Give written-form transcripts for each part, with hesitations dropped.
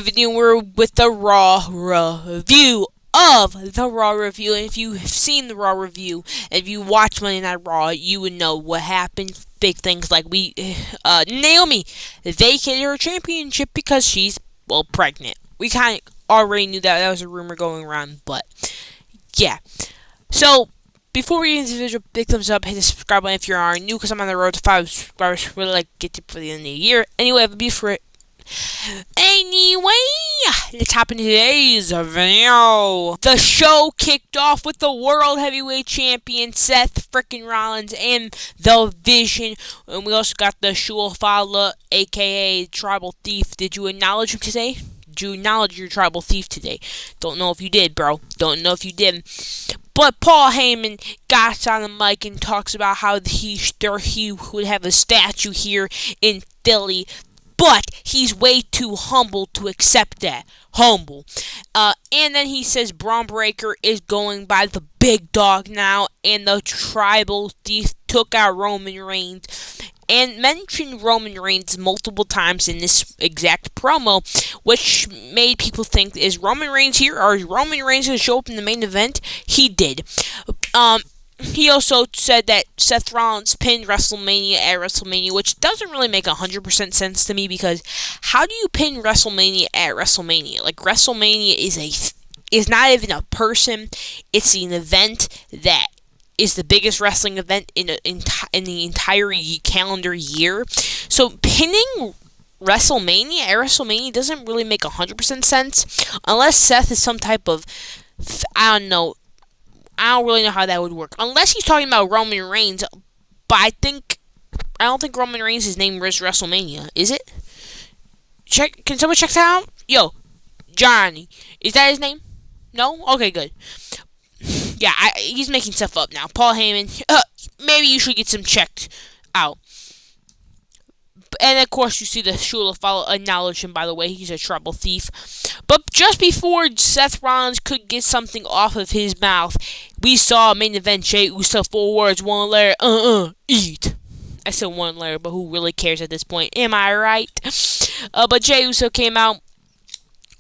Video we're with the Raw review of the Raw review. And if you've seen the Raw review, if you watch Monday Night Raw, you would know what happened. Big things like Naomi vacated her championship because she's pregnant. We kind of already knew that was a rumor going around, but yeah. So before we get into the video, big thumbs up, hit the subscribe button if you are new, because I'm on the road to 5 subscribers. Really like to get to for the end of the year. Anyway, I have a beef for it. Anyway, let's hop into today's video. The show kicked off with the World Heavyweight Champion Seth frickin' Rollins and The Vision. And we also got the Shul Fala, aka Tribal Thief. Did you acknowledge him today? Did you acknowledge your Tribal Thief today? Don't know if you did, bro. Don't know if you did. But Paul Heyman got on the mic and talks about how he would have a statue here in Philly. But he's way too humble to accept that. Humble. And then he says Braun Breaker is going by the big dog now. And the Tribal Thief took out Roman Reigns. And mentioned Roman Reigns multiple times in this exact promo. Which made people think, is Roman Reigns here? Or is Roman Reigns going to show up in the main event? He did. He also said that Seth Rollins pinned WrestleMania at WrestleMania, which doesn't really make 100% sense to me, because how do you pin WrestleMania at WrestleMania? Like, WrestleMania is not even a person; it's an event that is the biggest wrestling event in the entire calendar year. So pinning WrestleMania at WrestleMania doesn't really make 100% sense, unless Seth is some type of, I don't really know how that would work. Unless he's talking about Roman Reigns. But I don't think Roman Reigns is named WrestleMania. Is it? Can someone check that out? Yo, Johnny. Is that his name? No? Okay, good. Yeah, he's making stuff up now. Paul Heyman. Maybe you should get some checked out. And of course, you see the Shula follow acknowledge him, by the way. He's a Tribal Thief. But just before Seth Rollins could get something off of his mouth, we saw main event Jey Uso, 4 words, 1 letter, eat. I said 1 letter, but who really cares at this point? Am I right? But Jey Uso came out,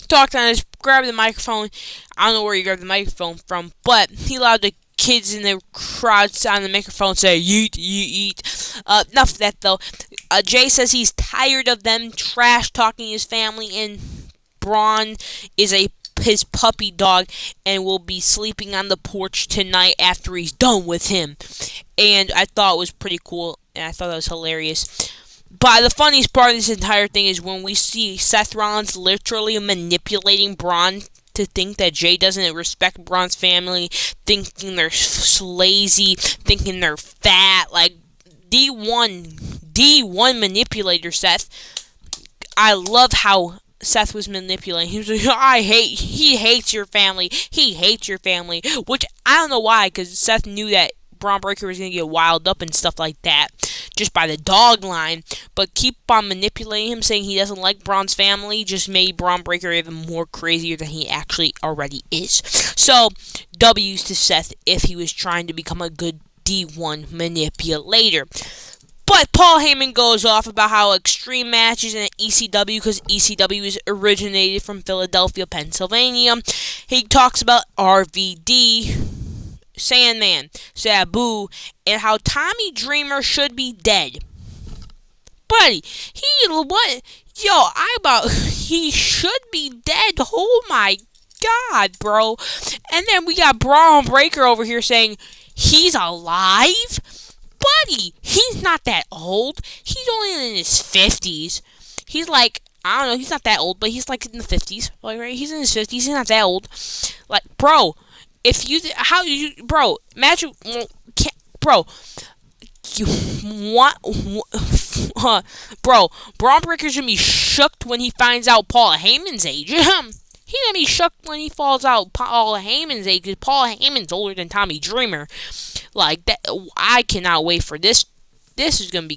talked on his, grabbed the microphone. I don't know where he grabbed the microphone from, but he allowed the kids in the crowd on the microphone say, yeet, yeet, yeet. Enough of that, though. Jay says he's tired of them trash-talking his family, and Braun is his puppy dog and will be sleeping on the porch tonight after he's done with him. And I thought it was pretty cool, and I thought that was hilarious. But the funniest part of this entire thing is when we see Seth Rollins literally manipulating Braun to think that Jay doesn't respect Braun's family, thinking they're lazy, thinking they're fat, like D1 manipulator Seth. I love how Seth was manipulating. He was like, he hates your family. He hates your family. Which, I don't know why, because Seth knew that Braun Breaker was going to get wild up and stuff like that, just by the dog line. But keep on manipulating him, saying he doesn't like Braun's family, just made Braun Breaker even more crazier than he actually already is. So, W's to Seth if he was trying to become a good D1 manipulator. But Paul Heyman goes off about how extreme matches in ECW, because ECW is originated from Philadelphia, Pennsylvania. He talks about RVD, Sandman, Sabu, and how Tommy Dreamer should be dead. Buddy, he should be dead. Oh my God, bro. And then we got Braun Breaker over here saying he's alive. Buddy, he's not that old. He's only in his 50s. He's like, I don't know, he's not that old, but he's like in the 50s. Like, right? He's in his 50s. He's not that old. Like, bro, imagine, bro, Braun Breaker's gonna be shocked when he finds out Paul Heyman's age. He's gonna be shocked when he finds out Paul Heyman's age, because Paul Heyman's older than Tommy Dreamer. Like that, I cannot wait for this. This is gonna be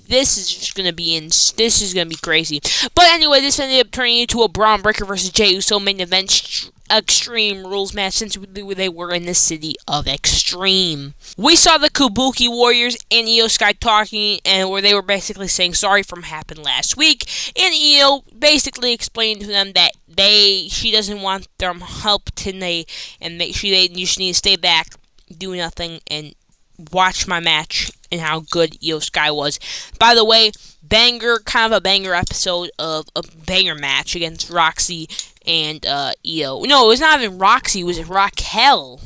crazy. But anyway, this ended up turning into a Braun Breaker versus Jey Uso main event Extreme Rules match since they were in the city of Extreme. We saw the Kabuki Warriors and Io Sky talking, and where they were basically saying sorry for what happened last week, and Io basically explained to them that she doesn't want their help today, and they just need to stay back, do nothing, and watch my match and how good Io Sky was. By the way, kind of a banger episode of a banger match against Roxy and Io. No, it was not even Roxy, it was Raquel.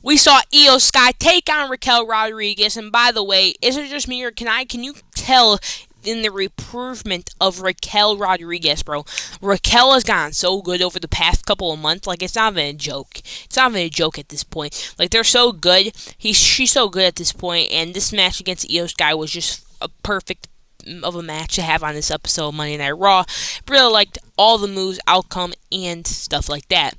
We saw Io Sky take on Raquel Rodriguez, and by the way, is it just me or can you tell in the improvement of Raquel Rodriguez, bro? Raquel has gotten so good over the past couple of months. Like, it's not even a joke. It's not even a joke at this point. Like, they're so good. She's so good at this point, and this match against Io Sky was just a perfect of a match to have on this episode of Monday Night Raw. Really liked all the moves, outcome, and stuff like that.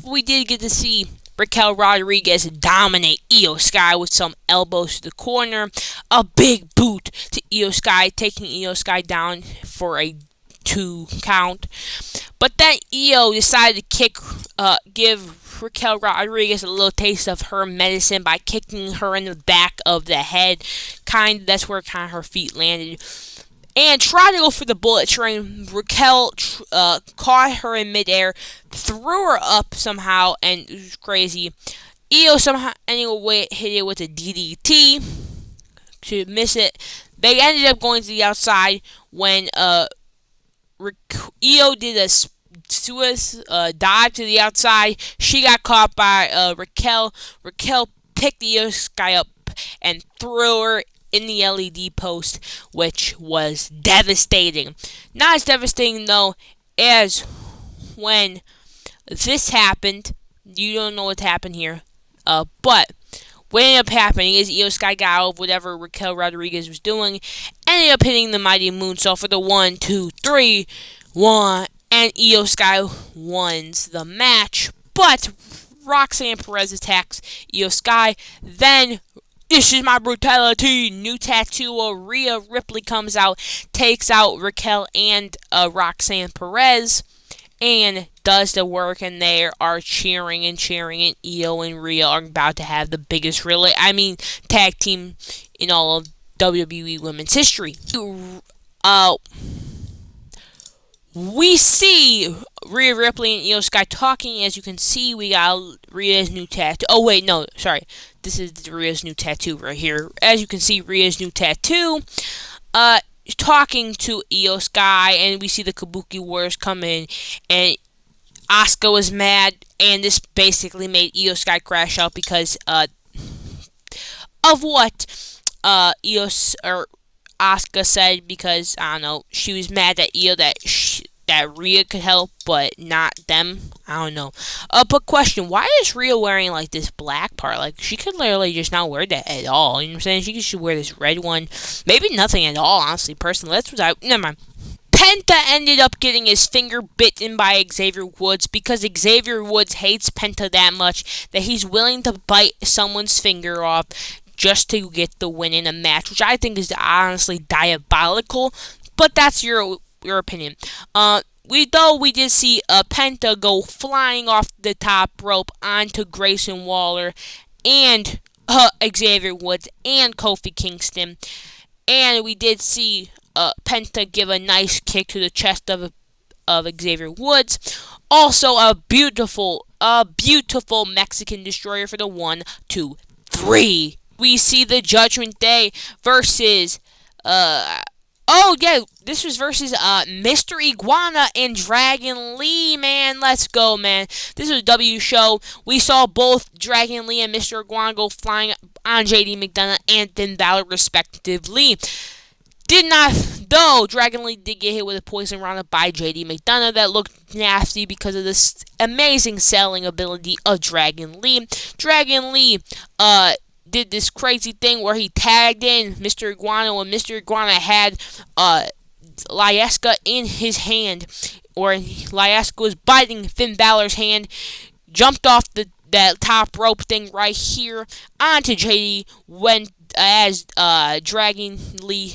We did get to see Raquel Rodriguez dominate Io Sky with some elbows to the corner, a big boot to Io Sky, taking Io Sky down for a 2 count. But then Io decided to give Raquel Rodriguez a little taste of her medicine by kicking her in the back of the head. That's where her feet landed. And tried to go for the bullet train. Raquel caught her in midair, threw her up somehow, and it was crazy. Io somehow anyway hit it with a DDT to miss it. They ended up going to the outside when Io did a dive to the outside. She got caught by Raquel. Raquel picked Io Sky up and threw her in the LED post, which was devastating. Not as devastating, though, as when this happened. You don't know what happened here. But what ended up happening is Io Sky got out of whatever Raquel Rodriguez was doing, ended up hitting the Mighty Moonsault for the 1, 2, 3, 1, and Io Sky wins the match. But Roxanne Perez attacks Io Sky, then "This is my brutality" new tattoo. Rhea Ripley comes out, takes out Raquel and Roxanne Perez, and does the work, and they are cheering, and Io and Rhea are about to have the biggest tag team in all of WWE Women's history. We see Rhea Ripley and Io Sky talking. As you can see, we got Rhea's new tattoo. Oh, wait, no, sorry. This is Rhea's new tattoo right here. As you can see, Rhea's new tattoo. Talking to Io Sky, and we see the Kabuki Warriors come in, and Asuka was mad, and this basically made Io Sky crash out because of what Asuka said, because, I don't know, she was mad at Io that Rhea could help, but not them. I don't know. But question, why is Rhea wearing, like, this black part? Like, she could literally just not wear that at all. You know what I'm saying? She should wear this red one. Maybe nothing at all, honestly, personally. Never mind. Penta ended up getting his finger bitten by Xavier Woods because Xavier Woods hates Penta that much that he's willing to bite someone's finger off just to get the win in a match, which I think is honestly diabolical, but that's your opinion. We did see Penta go flying off the top rope onto Grayson Waller and Xavier Woods and Kofi Kingston, and we did see Penta give a nice kick to the chest of Xavier Woods. Also, a beautiful Mexican Destroyer for the 1, 2, 3. We see the Judgment Day versus this was versus Mr. Iguana and Dragon Lee, man. Let's go, man. This was a W show. We saw both Dragon Lee and Mr. Iguana go flying on JD McDonough and Finn Balor respectively. Dragon Lee did get hit with a poison roundup by JD McDonough that looked nasty because of this amazing selling ability of Dragon Lee. Dragon Lee did this crazy thing where he tagged in Mr. Iguana when Mr. Iguana had Lyeska in his hand, or Lyeska was biting Finn Balor's hand, jumped off that top rope thing right here onto JD as Dragon Lee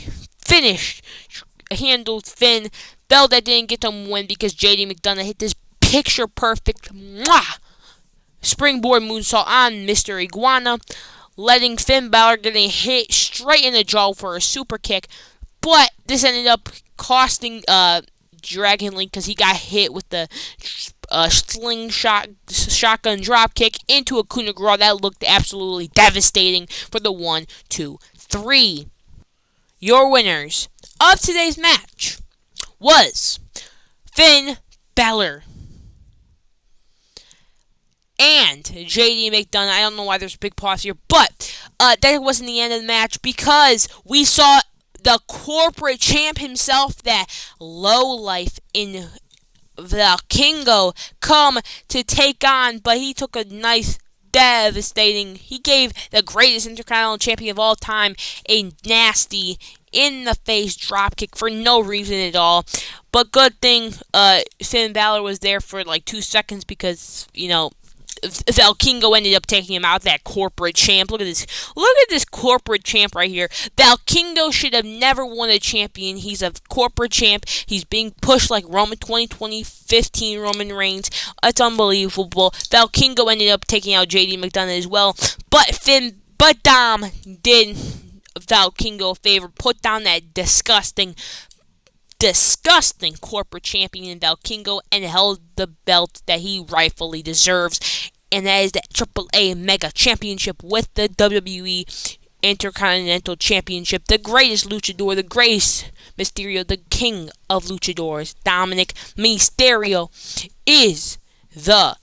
handled Finn. Though that didn't get them win because JD McDonough hit this picture perfect springboard moonsault on Mr. Iguana, letting Finn Balor getting hit straight in the jaw for a super kick. But this ended up costing Dragon Lee because he got hit with the slingshot shotgun drop kick into a coup de grace that looked absolutely devastating for the 1, 2, 3. Your winners of today's match was Finn Balor and JD McDonagh. I don't know why there's a big pause here, but that wasn't the end of the match because we saw the corporate champ himself, that lowlife in Valkingo, come to take on, but he took a nice devastating. He gave the greatest Intercontinental Champion of all time a nasty in-the-face dropkick for no reason at all. But good thing Finn Balor was there for like 2 seconds because, Valkingo ended up taking him out, that corporate champ. Look at this corporate champ right here. Valkingo should have never won a champion. He's a corporate champ. He's being pushed like 2015 Roman Reigns. It's unbelievable. Valkingo ended up taking out JD McDonagh as well. But Dom did Valkingo a favor, put down that disgusting corporate champion in Valkingo and held the belt that he rightfully deserves. And that is the AAA Mega Championship with the WWE Intercontinental Championship. The greatest luchador, the greatest Mysterio, the king of luchadors, Dominic Mysterio, is the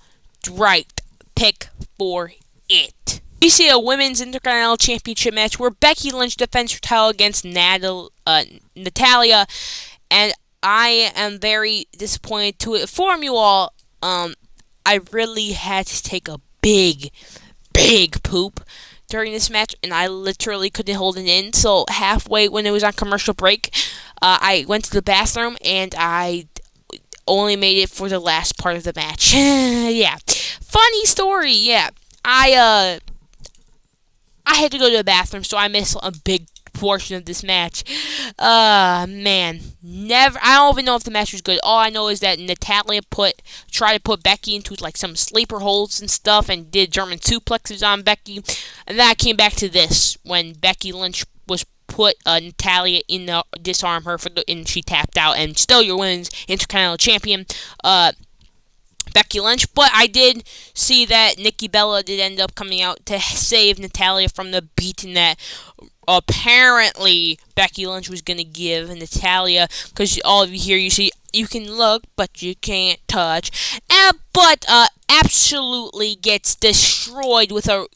right pick for it. We see a women's Intercontinental Championship match where Becky Lynch defends her title against Natalya, and I am very disappointed to inform you all, I really had to take a big poop during this match, and I literally couldn't hold it in. So halfway when it was on commercial break, I went to the bathroom, and I only made it for the last part of the match. Yeah, funny story. Yeah, I had to go to the bathroom, so I missed a big portion of this match. Man, I don't even know if the match was good. All I know is that Natalya tried to put Becky into like some sleeper holds and stuff, and did German suplexes on Becky. And then I came back to this when Becky Lynch was put Natalya in the disarm her and she tapped out, and still your women's Intercontinental Champion, Becky Lynch. But I did see that Nikki Bella did end up coming out to save Natalya from the beating that apparently Becky Lynch was going to give Natalya, because all of you here, you see, you can look, but you can't touch, but absolutely gets destroyed with a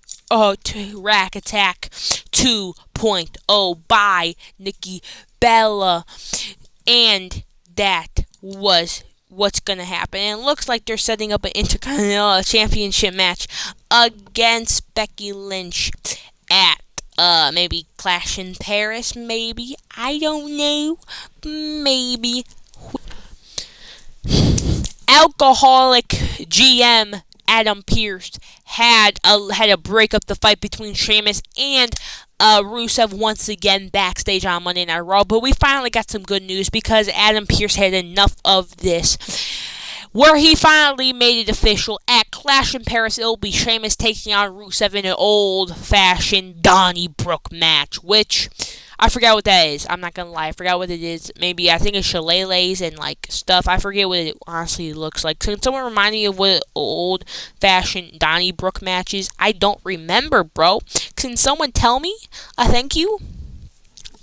rack attack 2.0 by Nikki Bella, and that was what's going to happen. And it looks like they're setting up an Intercontinental Championship match against Becky Lynch at maybe Clash in Paris, maybe. I don't know. Maybe. Alcoholic GM Adam Pearce had to break up the fight between Sheamus and Rusev once again backstage on Monday Night Raw. But we finally got some good news because Adam Pearce had enough of this, where he finally made it official. At Clash in Paris, it will be Sheamus taking on Rusev in an old-fashioned Donnybrook match, which I forgot what that is. I'm not gonna lie, I forgot what it is. Maybe I think it's shillelaghs and like stuff. I forget what it honestly looks like. Can someone remind me of what an old-fashioned Donnybrook match is? I don't remember, bro. Can someone tell me? Thank you.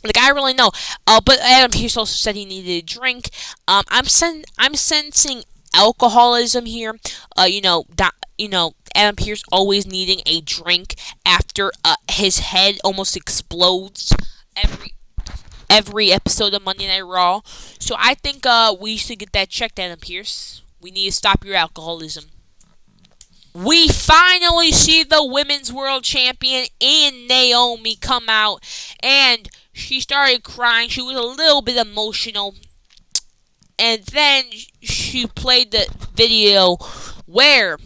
Like, I really know. But Adam Pearce also said he needed a drink. I'm sensing alcoholism here. Adam Pearce always needing a drink after his head almost explodes every episode of Monday Night Raw. So I think we should get that checked, Adam Pearce. We need to stop your alcoholism. We finally see the Women's World Champion in Naomi come out, and she started crying. She was a little bit emotional. And then she played the video where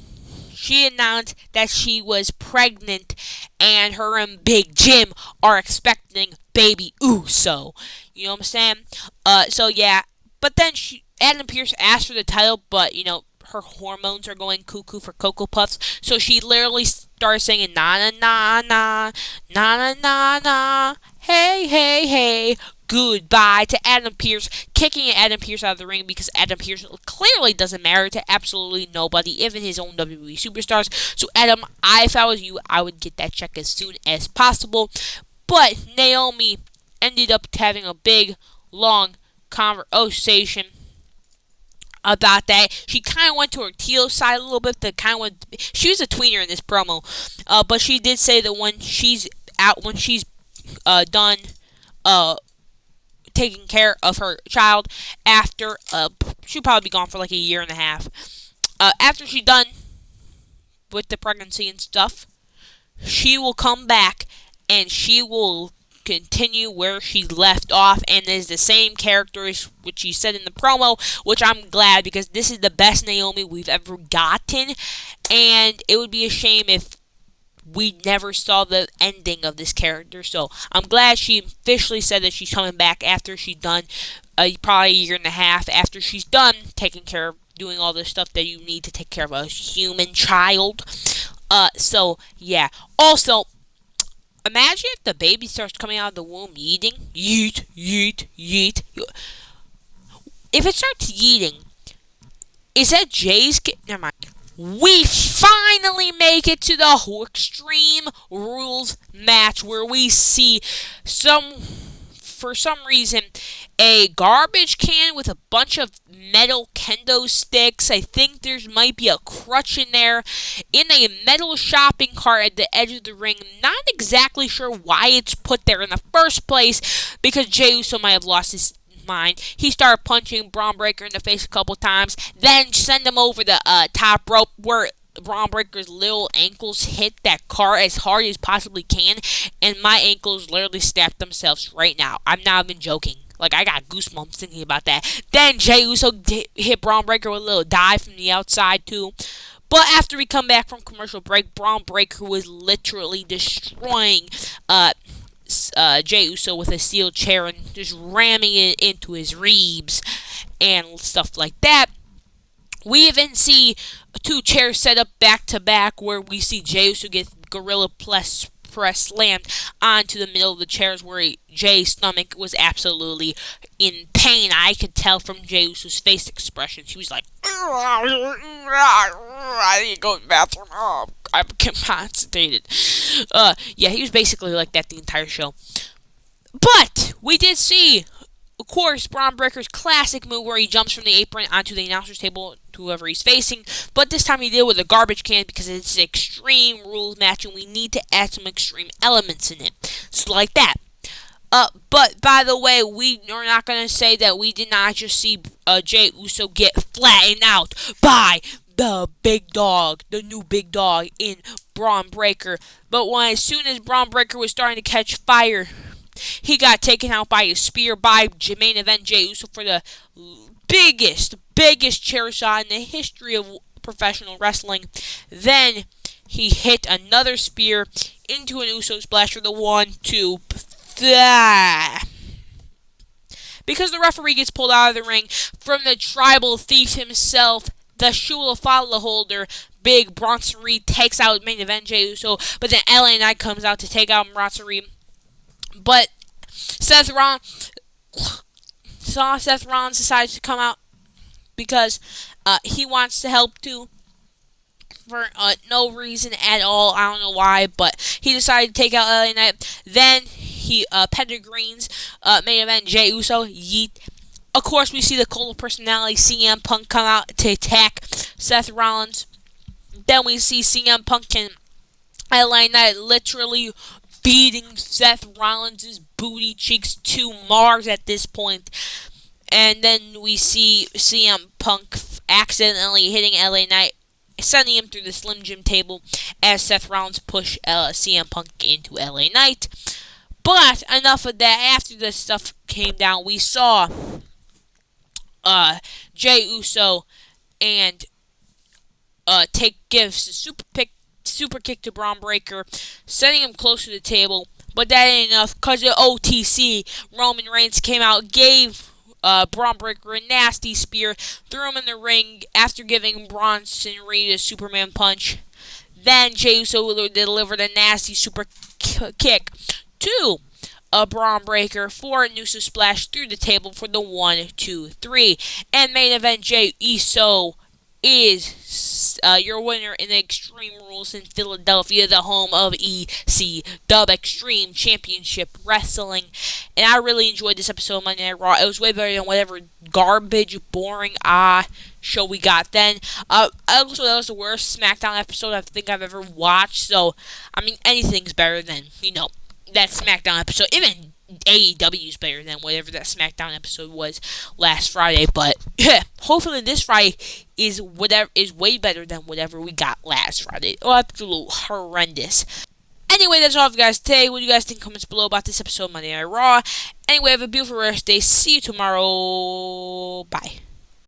she announced that she was pregnant and her and Big Jim are expecting baby Uso. You know what I'm saying? So yeah. But then Adam Pearce asked for the title, but her hormones are going cuckoo for Cocoa Puffs. So she literally started singing na na na na na na na na, hey hey hey, goodbye to Adam Pearce, kicking Adam Pearce out of the ring because Adam Pearce clearly doesn't matter to absolutely nobody, even his own WWE superstars. So Adam, if I was you, I would get that check as soon as possible. But Naomi ended up having a big, long conversation about that. She kind of went to her Teal side a little bit. She was a tweener in this promo, but she did say that when she's done taking care of her child after she'll probably be gone for like a year and a half. After she's done with the pregnancy and stuff, she will come back and she will continue where she left off and is the same character as what she said in the promo, which I'm glad because this is the best Naomi we've ever gotten, and it would be a shame if we never saw the ending of this character. So I'm glad she officially said that she's coming back after she's done probably a year and a half after she's done taking care of doing all the stuff that you need to take care of a human child. So yeah. Also, imagine if the baby starts coming out of the womb yeeting. Yeet, yeet, yeet. If it starts yeeting, is that Jay's kid? Never mind. We finally make it to the Extreme Rules match where we see for some reason, a garbage can with a bunch of metal kendo sticks. I think there might be a crutch in there. In a metal shopping cart at the edge of the ring. Not exactly sure why it's put there in the first place, because Jey Uso might have lost his mind. He started punching Braun Breaker in the face a couple times, then send him over the top rope where Braun Breaker's little ankles hit that cart as hard as possibly can, and my ankles literally snapped themselves right now. I'm not even joking. Like, I got goosebumps thinking about that. Then Jey Uso hit Braun Breaker with a little dive from the outside too. But after we come back from commercial break, Braun Breaker was literally destroying Jey Uso with a steel chair and just ramming it into his ribs and stuff like that. We even see two chairs set up back to back where we see Jey Uso get Gorilla press slammed onto the middle of the chairs where Jay's stomach was absolutely in pain. I could tell from Jey Uso's face expression. He was like, I need to go to the bathroom. Oh, I'm incapacitated. Yeah, he was basically like that the entire show. But we did see, of course, Braun Breaker's classic move where he jumps from the apron onto the announcer's table to whoever he's facing. But this time he did it with a garbage can because it's an Extreme Rules match and we need to add some extreme elements in it. So like that. But by the way, we are not going to say that we did not just see Jey Uso get flattened out by the big dog, the new big dog in Braun Breaker. But as soon as Braun Breaker was starting to catch fire, he got taken out by a spear by main event Jey Uso for the biggest chair shot in the history of professional wrestling. Then he hit another spear into an Uso splash for the 1-2. Because the referee gets pulled out of the ring from the tribal thief himself, the Shula Fala holder, Big Bronson Reed takes out main event Jey Uso, but then LA Knight comes out to take out Bronson Reed. But Seth Rollins decides to come out because he wants to help too. For no reason at all. I don't know why, but he decided to take out LA Knight. Then he pedigreens main event Jey Uso. Yeet. Of course, we see the cult of personality CM Punk come out to attack Seth Rollins. Then we see CM Punk and LA Knight literally beating Seth Rollins' booty cheeks to Mars at this point. And then we see CM Punk accidentally hitting LA Knight, sending him through the Slim Jim table as Seth Rollins pushed CM Punk into LA Knight. But enough of that. After this stuff came down, we saw Jey Uso and gives a super kick to Braun Breaker, sending him close to the table. But that ain't enough because the OTC Roman Reigns came out, gave Braun Breaker a nasty spear, threw him in the ring after giving Bronson Reed a Superman punch. Then Jey Uso delivered a nasty super kick to a Braun Breaker for a Nusa Splash through the table for the 1-2-3. And main event, Jey Uso is your winner in Extreme Rules in Philadelphia, the home of ECW Extreme Championship Wrestling. And I really enjoyed this episode of Monday Night Raw. It was way better than whatever garbage, boring show we got then. Also, that was the worst SmackDown episode I think I've ever watched. So, I mean, anything's better than, that SmackDown episode. Even AEW is better than whatever that SmackDown episode was last Friday. But hopefully this Friday is way better than whatever we got last Friday. Oh, absolute horrendous. Anyway, that's all for you guys today. What do you guys think? Comments below about this episode of Monday Night Raw. Anyway, have a beautiful rest day. See you tomorrow. Bye.